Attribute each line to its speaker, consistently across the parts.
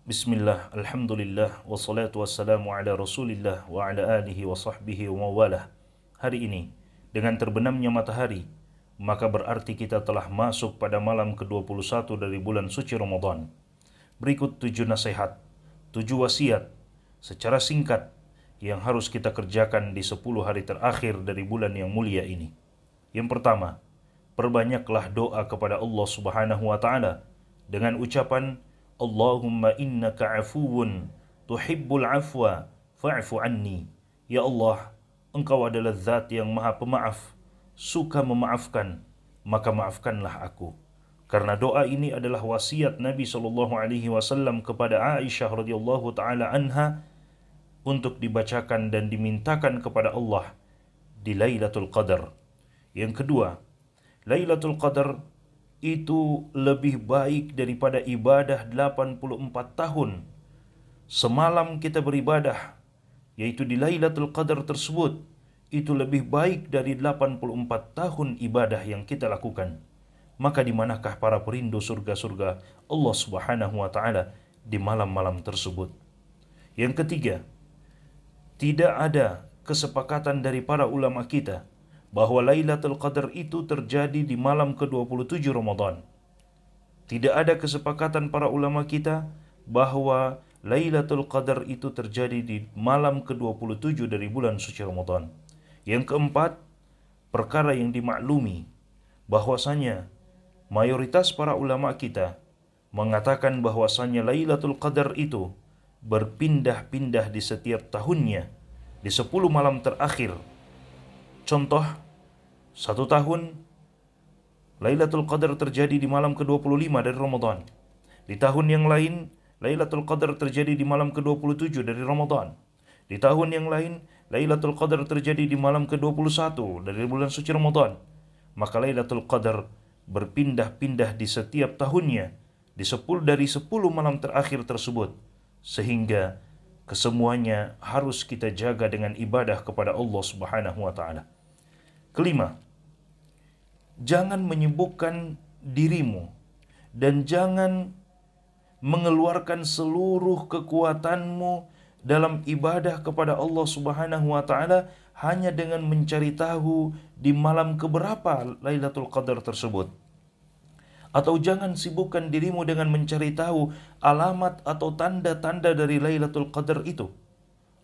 Speaker 1: Bismillah, alhamdulillah, wassalatu wassalamu ala rasulillah wa ala alihi wa sahbihi wa mawalah. Hari ini, dengan terbenamnya matahari, maka berarti kita telah masuk pada malam ke-21 dari bulan suci Ramadan. Berikut 7 nasihat, 7 wasiat, secara singkat, yang harus kita kerjakan di 10 hari terakhir dari bulan yang mulia ini. Yang pertama, perbanyaklah doa kepada Allah Subhanahu wa Ta'ala dengan ucapan Allahumma innaka afuwun tuhibbul afwa fa'fu anni. Ya Allah, Engkau adalah zat yang maha pemaaf, suka memaafkan, maka maafkanlah aku. Karena doa ini adalah wasiat Nabi SAW kepada Aisyah radhiyallahu taala anha untuk dibacakan dan dimintakan kepada Allah di Lailatul Qadar. Yang kedua, Lailatul Qadar itu lebih baik daripada ibadah 84 tahun. Semalam kita beribadah, yaitu di Lailatul Qadar tersebut, itu lebih baik dari 84 tahun ibadah yang kita lakukan. Maka di manakah para perindu surga-surga Allah Subhanahu wa Ta'ala di malam-malam tersebut? Yang ketiga, tidak ada kesepakatan dari para ulama kita bahwa Lailatul Qadar itu terjadi di malam ke-27 Ramadan. Tidak ada kesepakatan para ulama kita bahwa Lailatul Qadar itu terjadi di malam ke-27 dari bulan suci Ramadan. Yang keempat, perkara yang dimaklumi bahwasanya mayoritas para ulama kita mengatakan bahwasanya Lailatul Qadar itu berpindah-pindah di setiap tahunnya di 10 malam terakhir. Contoh, satu tahun Lailatul Qadar terjadi di malam ke-25 dari Ramadan. Di tahun yang lain, Lailatul Qadar terjadi di malam ke-27 dari Ramadan. Di tahun yang lain, Lailatul Qadar terjadi di malam ke-21 dari bulan suci Ramadan. Maka Lailatul Qadar berpindah-pindah di setiap tahunnya dari 10 malam terakhir tersebut, sehingga kesemuanya harus kita jaga dengan ibadah kepada Allah Subhanahu wa Ta'ala. Kelima, jangan menyibukkan dirimu dan jangan mengeluarkan seluruh kekuatanmu dalam ibadah kepada Allah Subhanahu wa Ta'ala hanya dengan mencari tahu di malam keberapa Lailatul Qadar tersebut. Atau jangan sibukkan dirimu dengan mencari tahu alamat atau tanda-tanda dari Lailatul Qadar itu.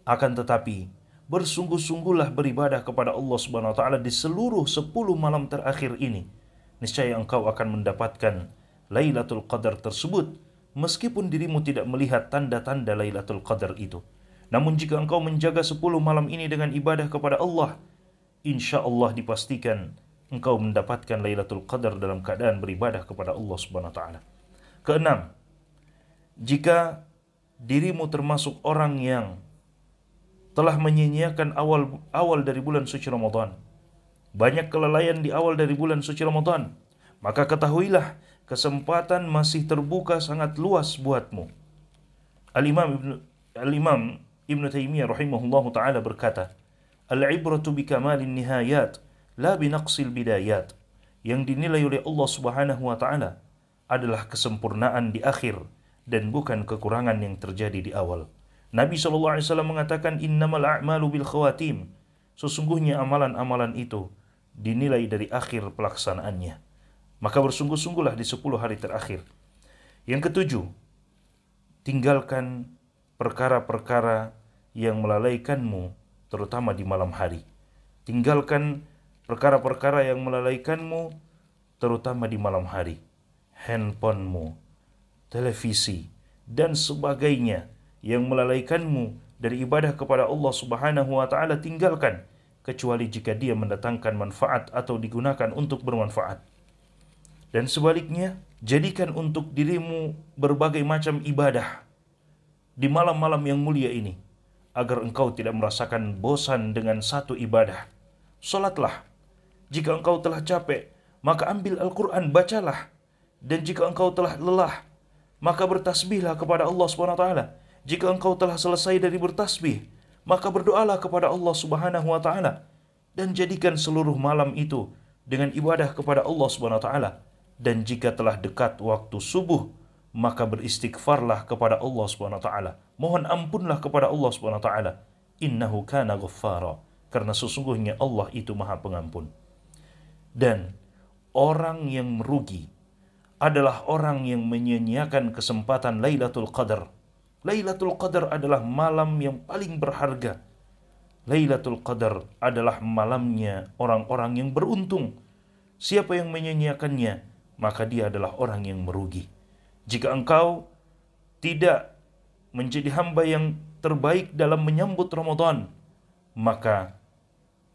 Speaker 1: Akan tetapi, bersungguh-sungguhlah beribadah kepada Allah Subhanahu wa Ta'ala di seluruh 10 malam terakhir ini. Niscaya engkau akan mendapatkan Lailatul Qadar tersebut meskipun dirimu tidak melihat tanda-tanda Lailatul Qadar itu. Namun jika engkau menjaga 10 malam ini dengan ibadah kepada Allah, insya Allah dipastikan engkau mendapatkan Lailatul Qadar dalam keadaan beribadah kepada Allah Subhanahu wa Ta'ala. Keenam, jika dirimu termasuk orang yang telah menyia-nyiakan awal dari bulan suci Ramadan, banyak kelalaian di awal dari bulan suci Ramadan, maka ketahuilah kesempatan masih terbuka sangat luas buatmu. Al-Imam Ibn Taimiyah rahimahullahu ta'ala berkata, Al-ibratu bikamalin nihayat, la binaqsil bidayat. Yang dinilai oleh Allah Subhanahu wa Ta'ala adalah kesempurnaan di akhir dan bukan kekurangan yang terjadi di awal. Nabi SAW mengatakan, innamal a'malu bil khawatim. Sesungguhnya amalan-amalan itu dinilai dari akhir pelaksanaannya. Maka bersungguh-sungguhlah di 10 hari terakhir. Yang ketujuh, tinggalkan perkara-perkara yang melalaikanmu, terutama di malam hari. Tinggalkan perkara-perkara yang melalaikanmu, terutama di malam hari. Handphonemu, televisi, dan sebagainya yang melalaikanmu dari ibadah kepada Allah Subhanahu wa Ta'ala, tinggalkan, kecuali jika dia mendatangkan manfaat atau digunakan untuk bermanfaat. Dan sebaliknya, jadikan untuk dirimu berbagai macam ibadah di malam-malam yang mulia ini, agar engkau tidak merasakan bosan dengan satu ibadah. Salatlah. Jika engkau telah capek, maka ambil Al-Quran, bacalah. Dan jika engkau telah lelah, maka bertasbihlah kepada Allah Subhanahu wa Ta'ala. Jika engkau telah selesai dari bertasbih, maka berdoalah kepada Allah Subhanahu wa Ta'ala. Dan jadikan seluruh malam itu dengan ibadah kepada Allah Subhanahu wa Ta'ala. Dan jika telah dekat waktu subuh, maka beristighfarlah kepada Allah Subhanahu wa taala. Mohon ampunlah kepada Allah Subhanahu wa taala. Innahu kana ghaffara. Karena sesungguhnya Allah itu Maha Pengampun. Dan orang yang merugi adalah orang yang menyia-nyiakan kesempatan Lailatul Qadar. Lailatul Qadar adalah malam yang paling berharga. Lailatul Qadar adalah malamnya orang-orang yang beruntung. Siapa yang menyia-nyiakannya, maka dia adalah orang yang merugi. Jika engkau tidak menjadi hamba yang terbaik dalam menyambut Ramadan, maka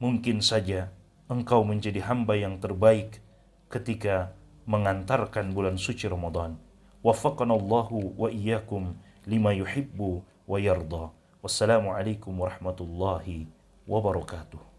Speaker 1: mungkin saja engkau menjadi hamba yang terbaik ketika mengantarkan bulan suci Ramadan. Waffaqanallahu wa iyyakum lima yuhibbu wa yarda. Wassalamualaikum warahmatullahi wabarakatuh.